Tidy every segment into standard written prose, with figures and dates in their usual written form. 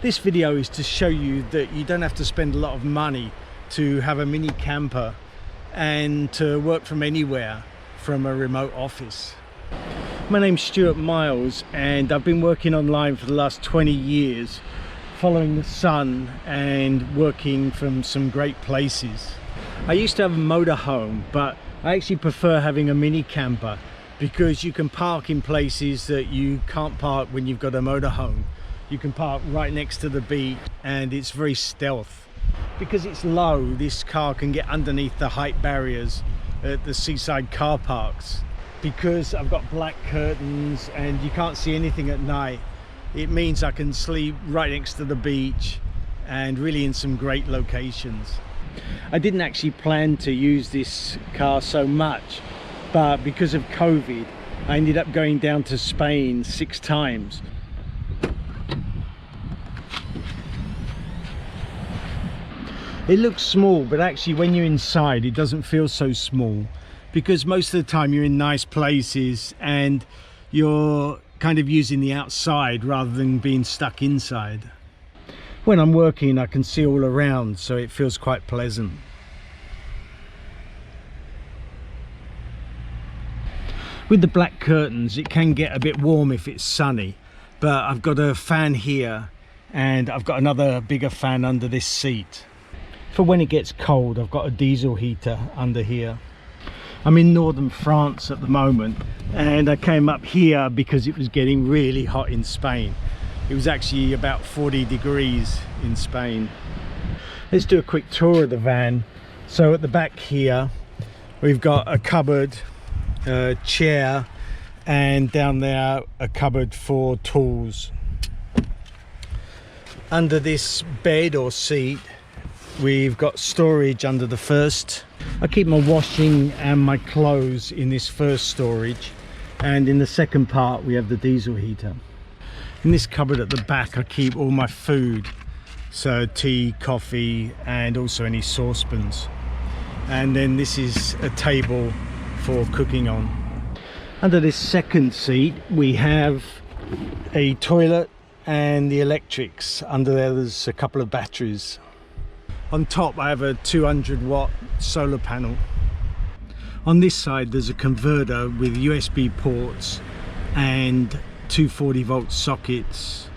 This video is to show you that you don't have to spend a lot of money to have a mini camper and to work from anywhere from a remote office. My name's Stuart Miles and I've been working online for the last 20 years, following the sun and working from some great places. I used to have a motorhome, but I actually prefer having a mini camper because you can park in places that you can't park when you've got a motorhome. You can park right next to the beach and it's very stealth. Because it's low, this car can get underneath the height barriers at the seaside car parks. Because I've got black curtains and you can't see anything at night, it means I can sleep right next to the beach and really in some great locations. I didn't actually plan to use this car so much, but because of COVID, I ended up going down to Spain 6 times. It looks small, but actually when you're inside it doesn't feel so small, because most of the time you're in nice places and you're kind of using the outside rather than being stuck inside. When I'm working I can see all around, so it feels quite pleasant. With the black curtains it can get a bit warm if it's sunny, but I've got a fan here and I've got another bigger fan under this seat. For when it gets cold, I've got a diesel heater under here. I'm in northern France at the moment and I came up here because it was getting really hot in Spain. It was actually about 40 degrees in Spain. Let's do a quick tour of the van. So at the back here we've got a cupboard, a chair, and down there a cupboard for tools. Under this bed or seat we've got storage under the first. I keep my washing and my clothes in this first storage, and in the second part we have the diesel heater. In this cupboard at the back I keep all my food, so tea, coffee, and also any saucepans. And then this is a table for cooking on. Under this second seat we have a toilet and the electrics. Under there's a couple of batteries. On top I have a 200-watt solar panel. On this side there's a converter with USB ports and 240-volt sockets,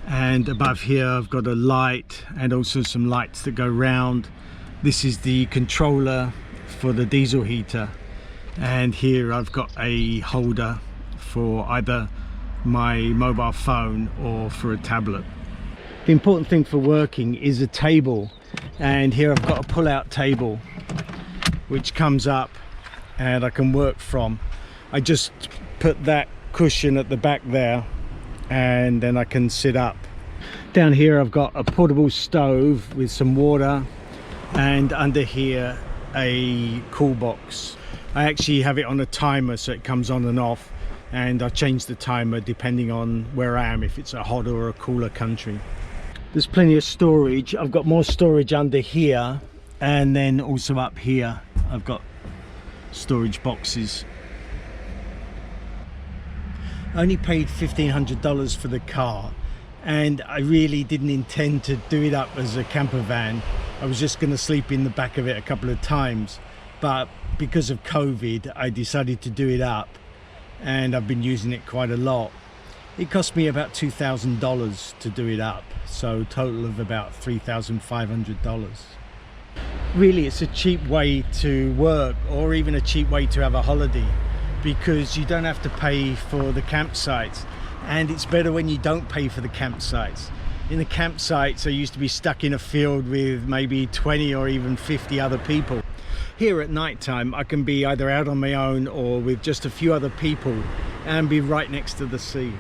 and above here I've got a light and also some lights that go round. This is the controller for the diesel heater, and here I've got a holder for either my mobile phone or for a tablet. The important thing for working is a table, and here I've got a pull-out table which comes up and I can work from. I just put that cushion at the back there and then I can sit up. Down here I've got a portable stove with some water, and under here a cool box. I actually have it on a timer so it comes on and off, and I change the timer depending on where I am, if it's a hot or a cooler country. There's plenty of storage. I've got more storage under here, and then also up here I've got storage boxes. I only paid $1,500 for the car, and I really didn't intend to do it up as a camper van. I was just going to sleep in the back of it a couple of times, but because of COVID I decided to do it up, and I've been using it quite a lot. It cost me about $2,000 to do it up, so total of about $3,500. Really, it's a cheap way to work, or even a cheap way to have a holiday, because you don't have to pay for the campsites, and it's better when you don't pay for the campsites. In the campsites I used to be stuck in a field with maybe 20 or even 50 other people. Here at night time I can be either out on my own or with just a few other people and be right next to the sea.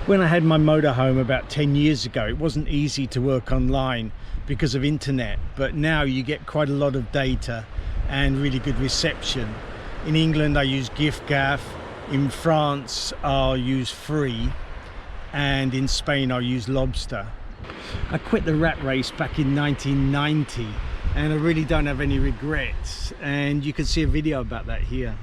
When I had my motorhome about 10 years ago, it wasn't easy to work online because of internet, but now you get quite a lot of data and really good reception. In England I use giffgaff, in France I'll use Free, and in Spain I'll use Lobster. I quit the rat race back in 1990 and I really don't have any regrets, and you can see a video about that here.